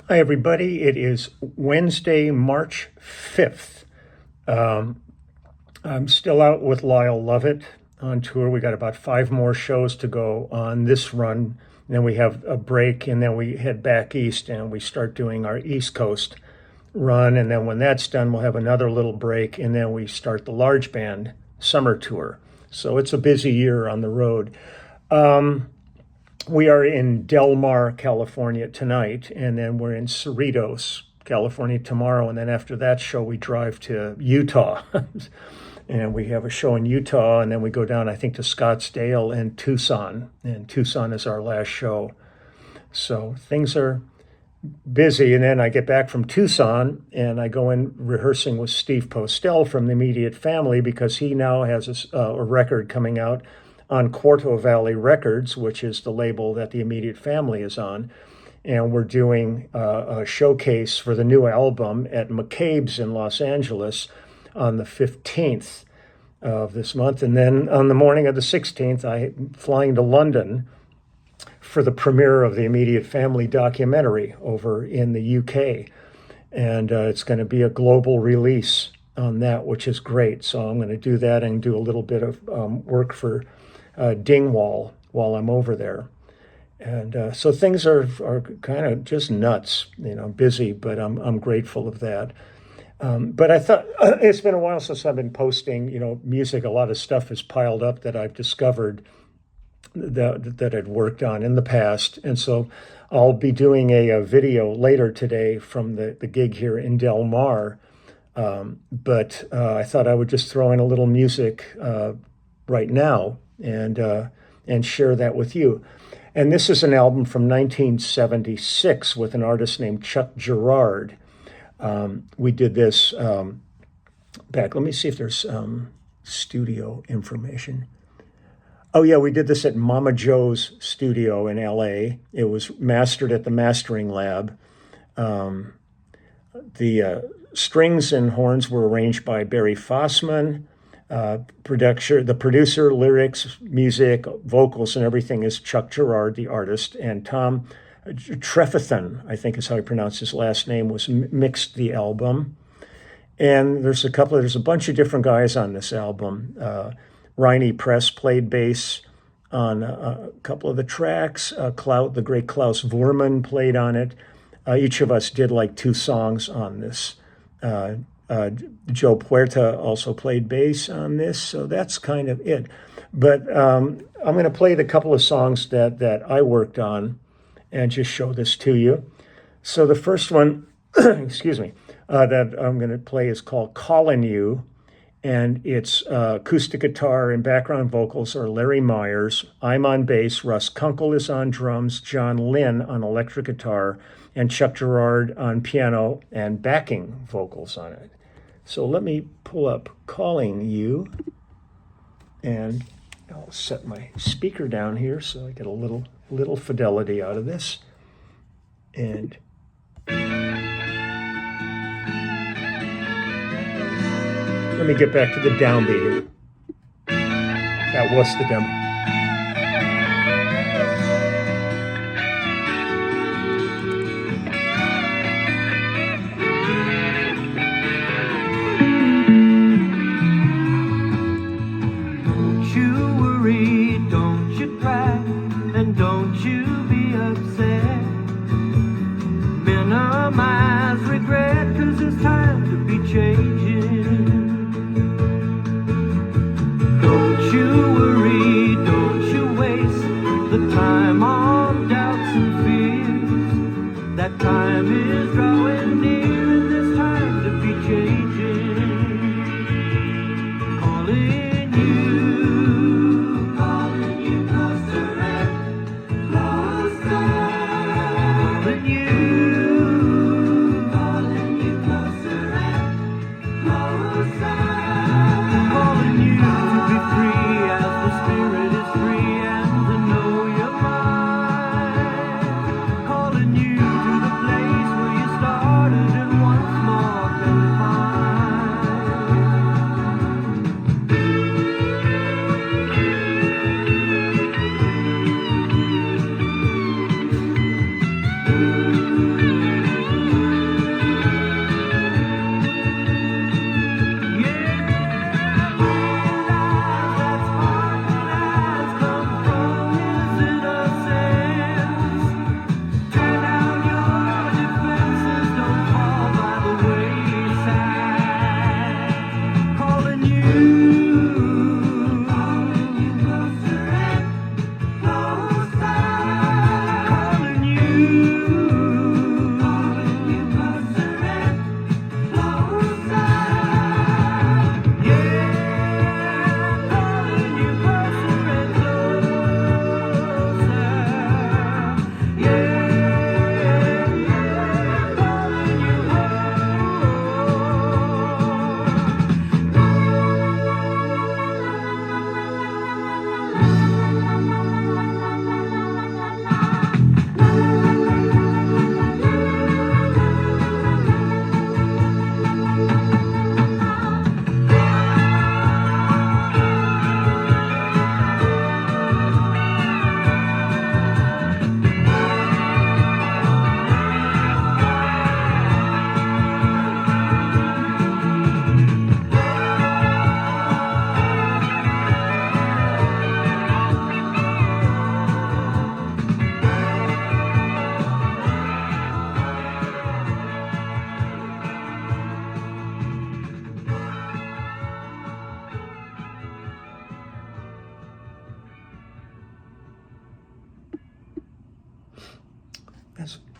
Hi, everybody. It is Wednesday, March 5th. I'm still out with Lyle Lovett on tour. We got about 5 more shows to go on this run. And then we have a break, and then we head back east and we start doing our East Coast run. And then when that's done, we'll have another little break, and then we start the large band summer tour. So it's a busy year on the road. We are in Del Mar, California tonight, and then we're in Cerritos, California tomorrow. And then after that show, we drive to Utah. And we have a show in Utah, and then we go down, I think, to Scottsdale and Tucson. And Tucson is our last show. So things are busy. And then I get back from Tucson, and I go in rehearsing with Steve Postel from the Immediate Family, because he now has a record coming out on Quarto Valley Records, which is the label that the Immediate Family is on. And we're doing a showcase for the new album at McCabe's in Los Angeles on the 15th of this month. And then on the morning of the 16th, I'm flying to London for the premiere of the Immediate Family documentary over in the UK. And it's going to be a global release on that, which is great. So I'm going to do that and do a little bit of work for Dingwall while I'm over there. And so things are kind of just nuts, busy, but I'm grateful of that. But I thought it's been a while since I've been posting, music. A lot of stuff is piled up that I've discovered that I'd worked on in the past. And so I'll be doing a video later today from the gig here in Del Mar. But I thought I would just throw in a little music right now and share that with you. And this is an album from 1976 with an artist named Chuck Girard. We did this back. Let me see if there's studio information. Oh, yeah, we did this at Mama Joe's studio in LA. It was mastered at the Mastering Lab. The strings and horns were arranged by Barry Fossman. The producer, lyrics, music, vocals, and everything is Chuck Girard, the artist, and Tom Trefethen, I think is how he pronounced his last name, was mixed the album. And there's a bunch of different guys on this album. Riney Press played bass on a couple of the tracks. The great Klaus Voormann played on it. Each of us did like 2 songs on this. Joe Puerta also played bass on this, so that's kind of it. But I'm going to play the couple of songs that I worked on and just show this to you. So the first one, excuse me, that I'm going to play is called Callin' You, and it's acoustic guitar and background vocals are Larry Myers. I'm on bass, Russ Kunkel is on drums, John Lynn on electric guitar, and Chuck Girard on piano and backing vocals on it. So let me pull up Calling You, and I'll set my speaker down here so I get a little fidelity out of this. And let me get back to the downbeat here. That was the demo.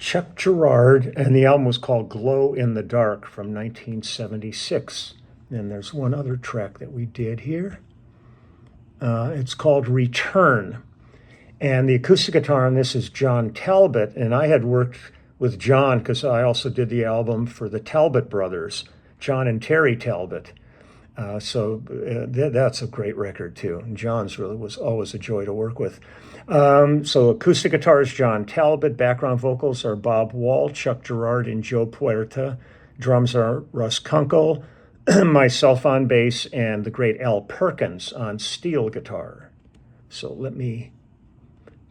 Chuck Girard, and the album was called Glow in the Dark from 1976. And there's one other track that we did here. It's called Return. And the acoustic guitar on this is John Talbot, and I had worked with John because I also did the album for the Talbot brothers, John and Terry Talbot. That's a great record too. And John's really was always a joy to work with. So acoustic guitar is John Talbot. Background vocals are Bob Wall, Chuck Girard, and Joe Puerta. Drums are Russ Kunkel, myself on bass, and the great Al Perkins on steel guitar. So let me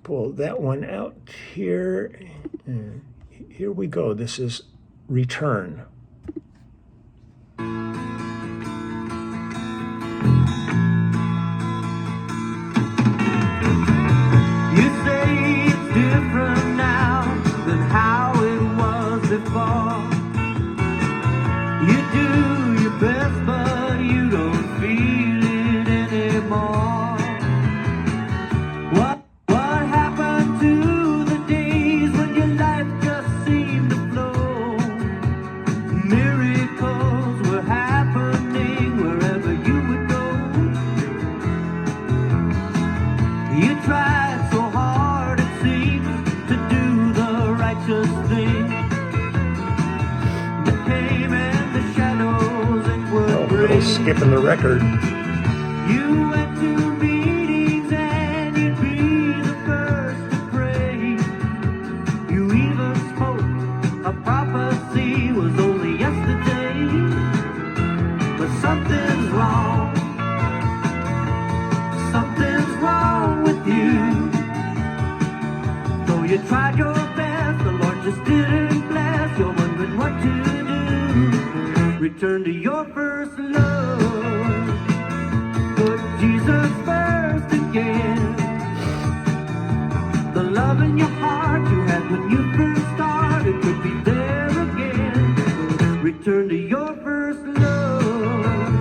pull that one out here. Here we go. This is Return. You say it's different now than how it was before. You do your best, but you don't feel it anymore. What happened to the days when your life just seemed to flow? Miracles were happening wherever you would go. You tried so hard, it seems, to do the righteous thing. The came and the shadows and were Little skipping the record. You went to meetings and you'd be the first to pray. You even spoke a prophecy was only yesterday. But something's wrong. Something's wrong with you. Though you tried your best, the Lord just didn't bless. You're wondering what to do. Return to your first love. Put Jesus first again. The love in your heart you had when you first started could be there again. Return to your first love.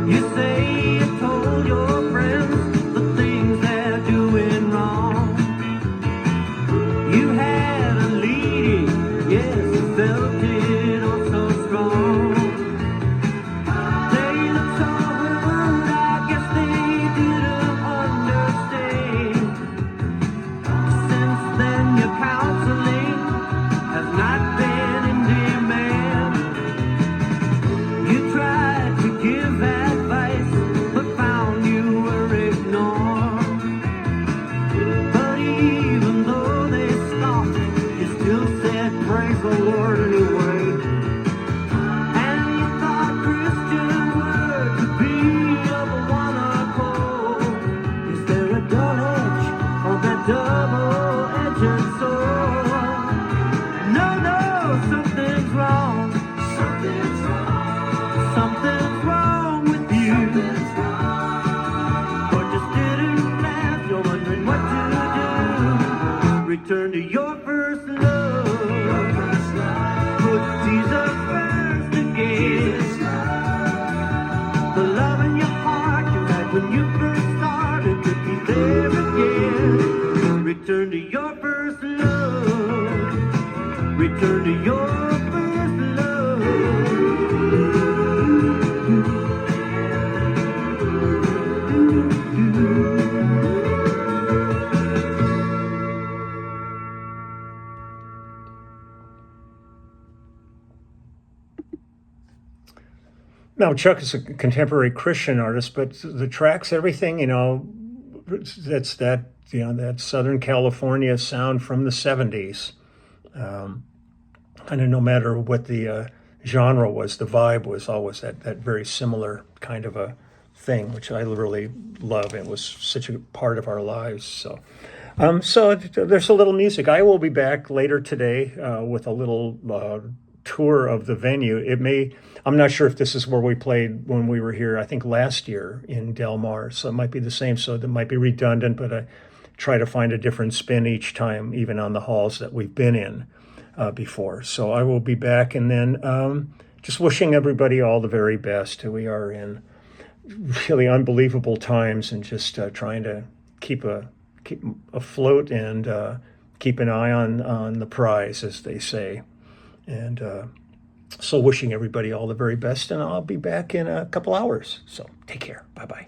You say you told your friends the things they're doing wrong. You had a leading, yes, you felt it oh so strong. They looked so hurt, I guess they didn't understand. Since then your counseling has not been in demand. You tried to give advice, but found you were ignored. But even though they scoffed, you still said praise the Lord anyway. And you thought Christian were to be of one accord. Is there a dull edge on that double-edged sword? No, something's wrong. Something's wrong. Something's wrong with you. Or just didn't last. You're wondering what to do. Return to your first love. Put Jesus first again. The love in your heart you had when you first started could be there again. Return to your first love. Return to your first love. Now, Chuck is a contemporary Christian artist, but the tracks, everything, that's that Southern California sound from the 70s. Kind of no matter what the genre was, the vibe was always that very similar kind of a thing, which I really love. It was such a part of our lives. So there's a little music. I will be back later today with a little tour of the venue. I'm not sure if this is where we played when we were here, I think last year in Del Mar. So it might be the same. So it might be redundant, but I try to find a different spin each time, even on the halls that we've been in before. So I will be back, and then just wishing everybody all the very best. We are in really unbelievable times, and just trying to keep afloat and keep an eye on the prize, as they say. And so wishing everybody all the very best, and I'll be back in a couple hours. So take care. Bye-bye.